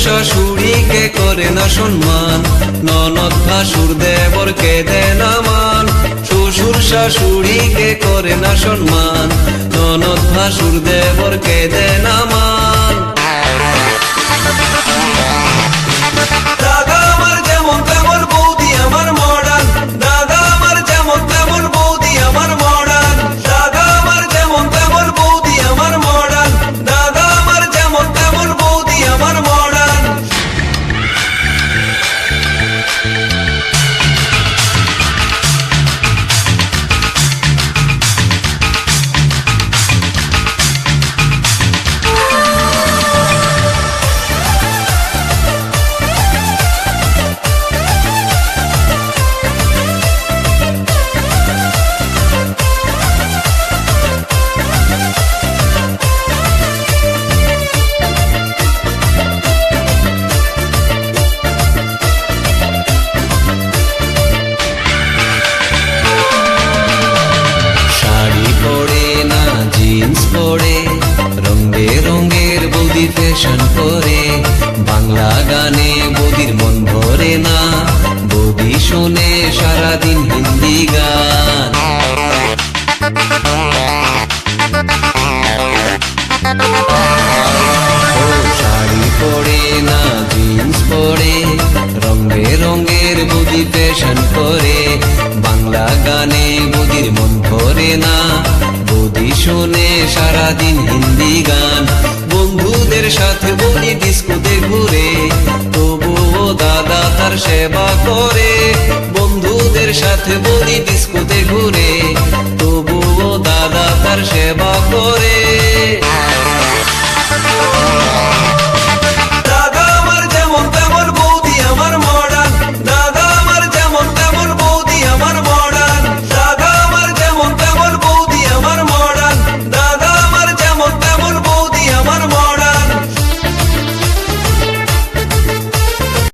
শাশুড়িকে করে না সম্মান, ননদ ভাসুর দেবরকে দেয় না মান। শ্বশুর শাশুড়িকে করে না সম্মান, ননদ ভাসুর দেবরকে দেয় না মান। দাদা আমার যেমন তেমন বৌদি আমার মডার্ন, দাদা আমার যেমন তেমন বৌদি আমার মডার্ন, দাদা আমার যেমন তেমন বৌদি আমার মডার্ন, দাদা আমার যেমন তেমন বৌদি আমার মডার্ন। রঙে রঙের বৌদি ফ্যাশন করে, বাংলা গানে বৌদির মন ভরে না, বৌদি শোনে সারাদিন হিন্দি গান। শাড়ি পরে না জিন্স পরে, রঙে রঙের বৌদি ফ্যাশন করে, বাংলা গানে বৌদির মন ভরে না, বৌদি শোনে সারাদিন হিন্দি গান। বন্ধুদের সাথে বৌদি ডিস্কোতে ঘুরে, তবুও দাদা তার সেবা করে। বন্ধুদের সাথে বৌদি